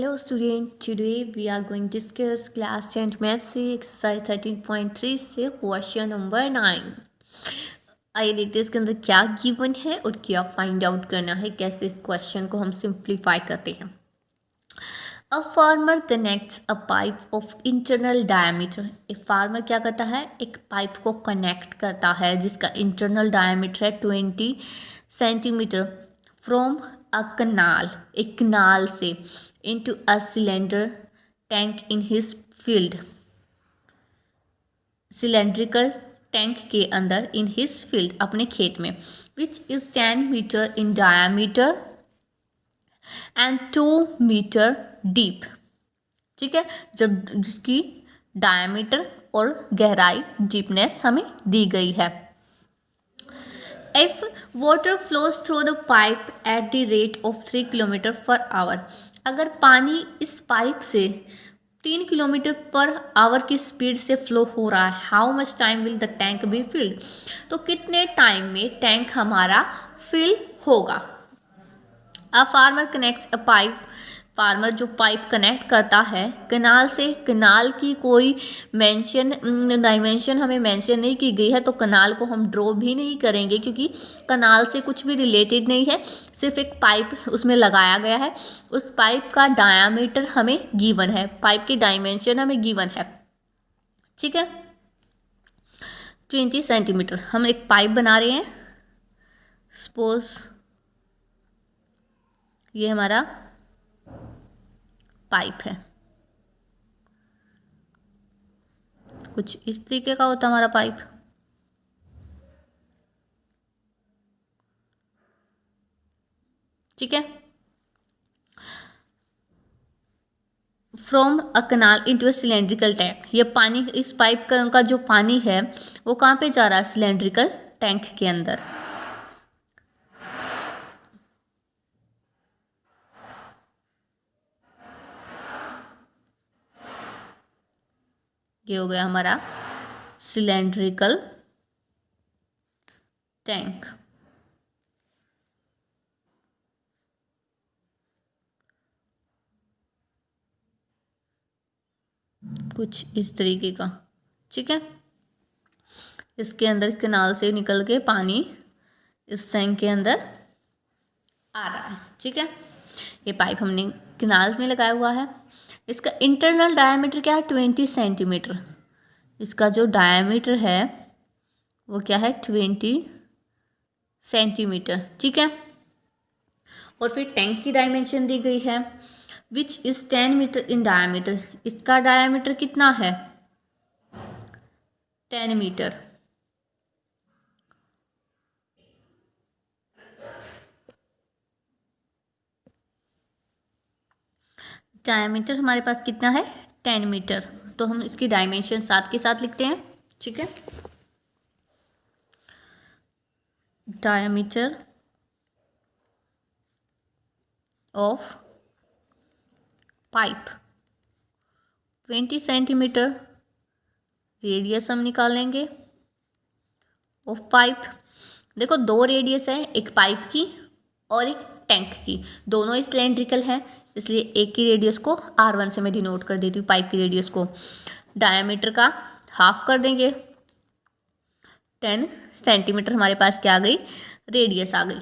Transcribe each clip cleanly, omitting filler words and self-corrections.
Hello student, today we are going to discuss class 10th math से exercise 13.3 से question number 9। आइए देखते हैं इसके अंदर क्या गिवन है और क्या फाइंड आउट करना है, कैसे इस क्वेश्चन को हम सिंप्लीफाई करते हैं। A farmer connects a pipe of internal diameter. एक फार्मर क्या करता है, एक पाइप को कनेक्ट करता है जिसका इंटरनल डायमीटर है 20 सेंटीमीटर फ्रॉम अ कनाल, एक कनाल से, into a cylinder tank in his field, cylindrical tank के अंदर, in his field अपने खेत में, which is 10 meter in diameter and 2 meter deep। ठीक है, जब जिसकी डायमीटर और गहराई डीपनेस हमें दी गई है। If water flows through the pipe at the rate of 3 kilometre per hour, अगर पानी इस पाइप से 3 किलोमीटर पर आवर की स्पीड से फ्लो हो रहा है, how much time will the tank be filled, तो कितने टाइम में टैंक हमारा फिल होगा। A farmer connects a pipe, farmer जो पाइप कनेक्ट करता है कनाल से, कनाल की कोई डायमेंशन हमें मेंशन नहीं की गई है, तो कनाल को हम ड्रॉ भी नहीं करेंगे क्योंकि कनाल से कुछ भी रिलेटेड नहीं है, सिर्फ एक पाइप उसमें लगाया गया है। उस पाइप का डायामीटर हमें गिवन है, पाइप की डायमेंशन हमें गिवन है, ठीक है, 20 सेंटीमीटर। हम एक पाइप बना रहे हैं, सपोज ये हमारा पाइप है, कुछ इस तरीके का होता है हमारा पाइप, ठीक है। From a canal into a cylindrical tank, ये पानी, इस पाइप का जो पानी है वो कहाँ पे जा रहा है, सिलेंड्रिकल टैंक के अंदर। ये हो गया हमारा सिलेंड्रिकल टैंक। कुछ इस तरीके का, ठीक है। इसके अंदर कनाल से निकल के पानी इस टैंक के अंदर आ रहा है, ठीक है। ये पाइप हमने कनाल में लगाया हुआ है। इसका इंटरनल डायमीटर क्या है, 20 सेंटीमीटर। इसका जो डायमीटर है वो क्या है, 20 सेंटीमीटर, ठीक है। और फिर टैंक की डायमेंशन दी गई है, which is 10 metre in diameter. इसका डायमीटर कितना है, 10 मीटर। डायमीटर हमारे पास कितना है, 10 मीटर, तो हम इसकी डायमेंशन साथ के साथ लिखते हैं, ठीक है। Diameter of pipe 20 centimetre, radius हम निकालेंगे ऑफ पाइप। देखो दो रेडियस है, एक पाइप की और एक टैंक की, दोनों ही सिलेंड्रिकल है, इसलिए एक की रेडियस को R1 से मैं डिनोट कर देती हूँ, पाइप की रेडियस को। डायमीटर का हाफ कर देंगे, 10 सेंटीमीटर हमारे पास क्या आ गई, रेडियस आ गई,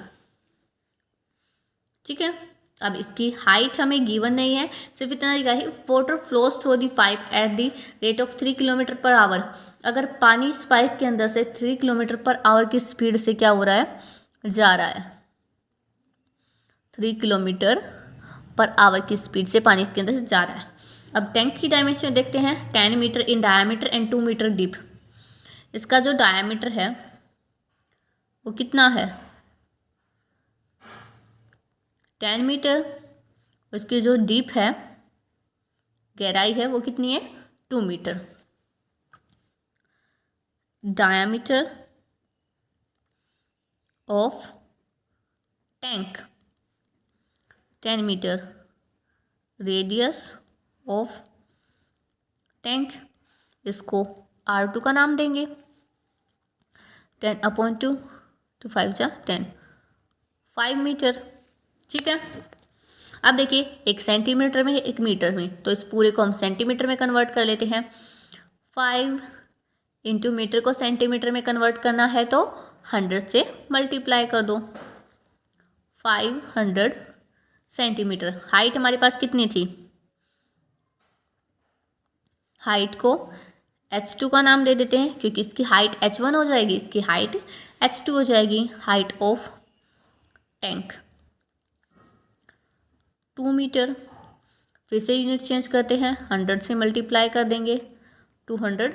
ठीक है। अब इसकी हाइट हमें गिवन नहीं है, सिर्फ इतना लिखा है, water flows through the pipe at the rate of 3 kilometre per hour. अगर पानी इस पाइप के अंदर से 3 किलोमीटर पर आवर की स्पीड से क्या हो रहा है, जा रहा है, 3 किलोमीटर पर आवर की स्पीड से पानी इसके अंदर से जा रहा है। अब टैंक की डायमेंशन देखते हैं, 10 metre in diameter and 2 metre deep. इसका जो डायमीटर है वो कितना है, 10 मीटर। उसकी जो डीप है, गहराई है, वो कितनी है, 2 metre. Diameter of tank 10 metre, radius of tank, इसको R2 का नाम देंगे, 10/2 तो 5 जा 10, 5 मीटर, ठीक है। अब देखिए, एक सेंटीमीटर में है, एक मीटर में, तो इस पूरे को हम सेंटीमीटर में कन्वर्ट कर लेते हैं। 5 इंटू मीटर को सेंटीमीटर में कन्वर्ट करना है तो 100 से मल्टीप्लाई कर दो। 500 सेंटीमीटर। हाइट हमारे पास कितनी थी? हाइट को h2 का नाम दे देते हैं, क्योंकि इसकी हाइट h1 हो जाएगी, इसकी हाइट h2 हो जाएगी। Height of tank 2 metre. फिर से यूनिट चेंज करते हैं, 100 से मल्टीप्लाई कर देंगे, 200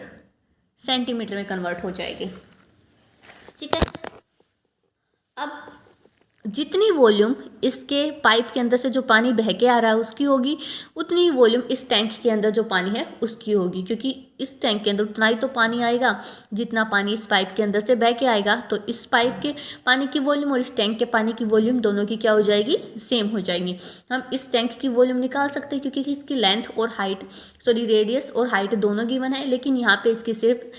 सेंटीमीटर में कन्वर्ट हो जाएगी। ठीक है। अब जितनी वॉल्यूम इसके पाइप के अंदर से जो पानी बह के आ रहा है उसकी होगी, उतनी ही वॉल्यूम इस टैंक के अंदर जो पानी है उसकी होगी, क्योंकि इस टैंक के अंदर उतना ही तो पानी आएगा जितना पानी इस पाइप के अंदर से बह के आएगा। तो इस पाइप के पानी की वॉल्यूम और इस टैंक के पानी की वॉल्यूम दोनों की क्या हो जाएगी? सेम हो जाएगी। हम इस टैंक की वॉल्यूम निकाल सकते हैं, क्योंकि इसकी लेंथ और हाइट, सॉरी रेडियस और हाइट दोनों गिवन है, लेकिन यहाँ पर इसकी सिर्फ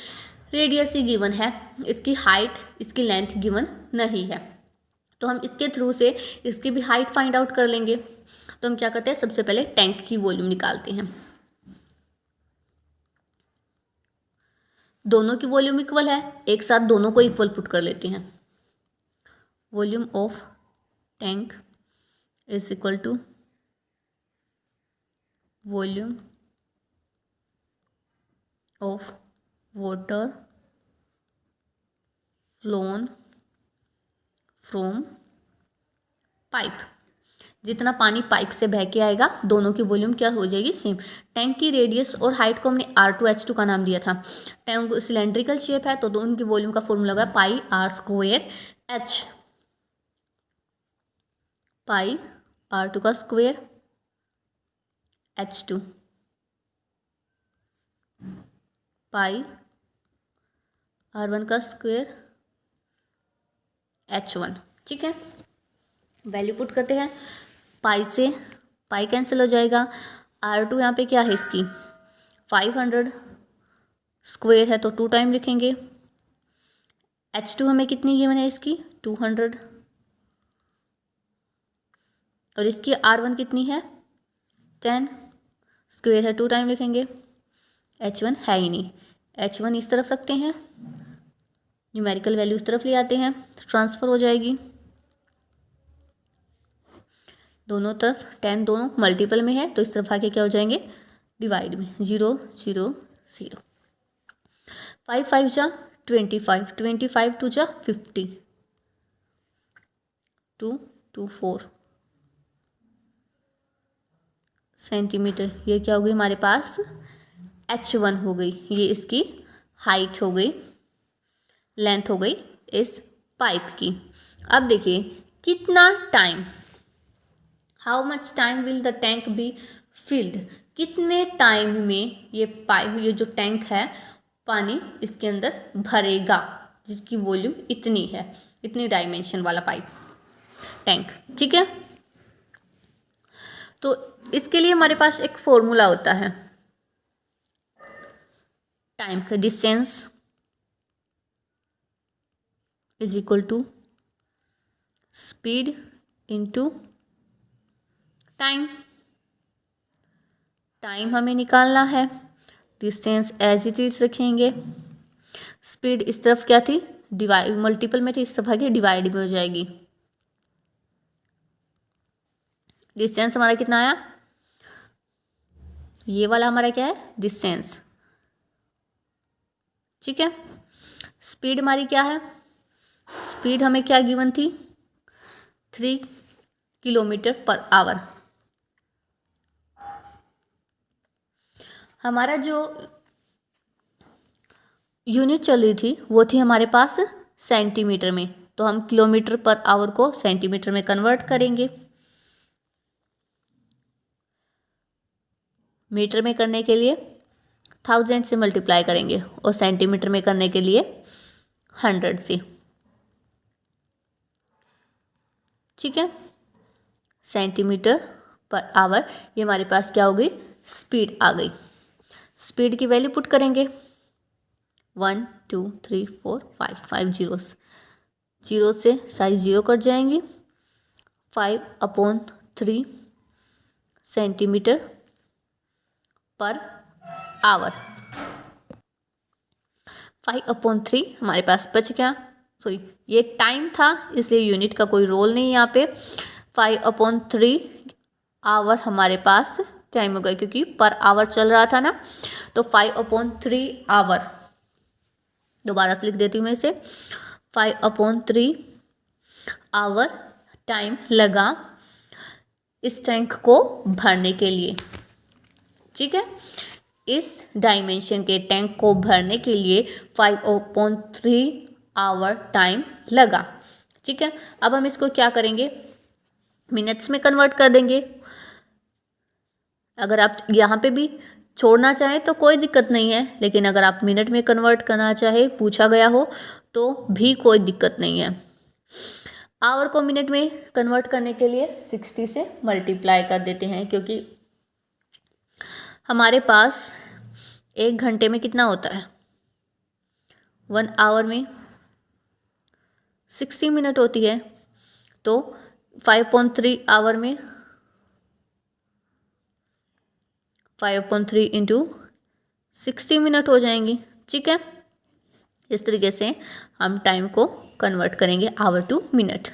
रेडियस ही गिवन है, इसकी हाइट, इसकी लेंथ गिवन नहीं है। तो हम इसके थ्रू से इसकी भी हाइट फाइंड आउट कर लेंगे। तो हम क्या करते हैं, सबसे पहले टैंक की वॉल्यूम निकालते हैं। दोनों की वॉल्यूम इक्वल है, एक साथ दोनों को इक्वल पुट कर लेते हैं। Volume of tank is equal to volume of water flown from pipe. जितना पानी पाइप से बह के आएगा दोनों की वॉल्यूम क्या हो जाएगी? सेम। टैंक की रेडियस और हाइट को हमने R2H2 का नाम दिया था। टैंक सिलेंड्रिकल शेप है तो उनकी वॉल्यूम का फॉर्मूला होगा पाई R स्क्वायर H। पाई R2 का स्क्वायर H2 पाई R1 का स्क्वायर H1। ठीक है, वैल्यू पुट करते हैं। पाई से पाई कैंसिल हो जाएगा। R2 यहाँ पे क्या है इसकी 500, स्क्वायर है तो 2 टाइम लिखेंगे। H2 हमें कितनी गिवन है इसकी 200, और इसकी R1 कितनी है 10, स्क्वायर है 2 टाइम लिखेंगे। H1 है ही नहीं, H1 इस तरफ रखते हैं, न्यूमेरिकल वैल्यू इस तरफ ले आते हैं, ट्रांसफ़र हो जाएगी दोनों तरफ। 10 दोनों मल्टीपल में है तो इस तरफ आके क्या हो जाएंगे? डिवाइड में। 0 0 0। 5 5 जा 25, 25 2 जा 50, 2 2 4 सेंटीमीटर। ये क्या हो गई हमारे पास? H1 हो गई। ये इसकी हाइट हो गई, लेंथ हो गई इस पाइप की। अब देखिए कितना time, how much time will the tank be filled, कितने टाइम में ये पाइप, ये जो टैंक है पानी इसके अंदर भरेगा, जिसकी वॉल्यूम इतनी है, इतनी डायमेंशन वाला पाइप टैंक। ठीक है, तो इसके लिए हमारे पास एक फॉर्मूला होता है टाइम का। Distance is equal to speed into time. Time हमें निकालना है, डिस्टेंस एज इट इज रखेंगे। स्पीड इस तरफ क्या थी? डिवाइड, मल्टीपल में थी, इस तरफ आगे डिवाइड में हो जाएगी। डिस्टेंस हमारा कितना आया? ये वाला हमारा क्या है? डिस्टेंस। ठीक है, स्पीड हमारी क्या है? स्पीड हमें क्या गिवन थी? 3 किलोमीटर पर आवर। हमारा जो यूनिट चल रही थी वो थी हमारे पास सेंटीमीटर में, तो हम किलोमीटर पर आवर को सेंटीमीटर में कन्वर्ट करेंगे। मीटर में करने के लिए 1000 से मल्टीप्लाई करेंगे और सेंटीमीटर में करने के लिए 100 से। ठीक है, सेंटीमीटर पर आवर, ये हमारे पास क्या हो गई? स्पीड आ गई। स्पीड की वैल्यू पुट करेंगे 1 2 3 4 5, 5 जीरोस, जीरो से सारी जीरो कट जाएंगी। 5/3 सेंटीमीटर पर आवर। 5/3 हमारे पास बच गया। सॉरी, ये टाइम था इसलिए यूनिट का कोई रोल नहीं यहाँ पे। 5/3 आवर हमारे पास टाइम हो गया क्योंकि पर आवर चल रहा था ना, तो 5/3 आवर। दोबारा से लिख देती हूँ मैं इसे। 5/3 आवर टाइम लगा इस टैंक को भरने के लिए। ठीक है, इस डायमेंशन के टैंक को भरने के लिए 5/3 आवर टाइम लगा। ठीक है, अब हम इसको क्या करेंगे, मिनट्स में कन्वर्ट कर देंगे। अगर आप यहाँ पे भी छोड़ना चाहें तो कोई दिक्कत नहीं है, लेकिन अगर आप मिनट में कन्वर्ट करना चाहे, पूछा गया हो, तो भी कोई दिक्कत नहीं है। आवर को मिनट में कन्वर्ट करने के लिए 60 से मल्टीप्लाई कर देते हैं, क्योंकि हमारे पास 1 घंटे में कितना होता है, 1 आवर में 60 मिनट होती है। तो 5/3 आवर में 5/3 इंटू 60 मिनट हो जाएंगी। ठीक है, इस तरीके से हम टाइम को कन्वर्ट करेंगे आवर टू मिनट।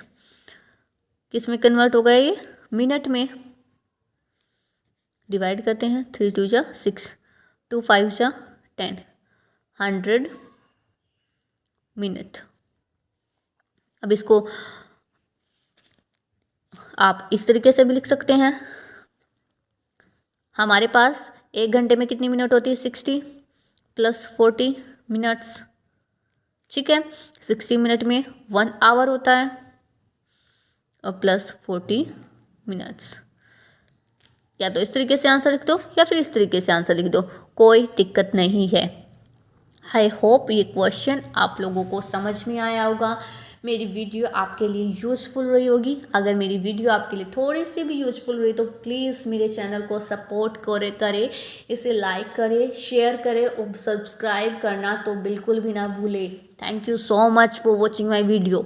किस में कन्वर्ट होगा ये, मिनट में। डिवाइड करते हैं, 3 2 जा 6, 2 5 जा 10, 100 मिनट। अब इसको आप इस तरीके से भी लिख सकते हैं। हमारे पास 1 घंटे में कितनी मिनट होती है, 60 प्लस 40 मिनट्स। ठीक है, 60 मिनट में 1 आवर होता है और प्लस 40 मिनट्स। या तो इस तरीके से आंसर लिख दो या फिर इस तरीके से आंसर लिख दो, कोई दिक्कत नहीं है। आई होप ये क्वेश्चन आप लोगों को समझ में आया होगा। मेरी वीडियो आपके लिए यूज़फुल रही होगी। अगर मेरी वीडियो आपके लिए थोड़ी सी भी यूज़फुल रही तो प्लीज़ मेरे चैनल को सपोर्ट करें, इसे लाइक करें, शेयर करें और सब्सक्राइब करना तो बिल्कुल भी ना भूलें। Thank you so much for watching my video.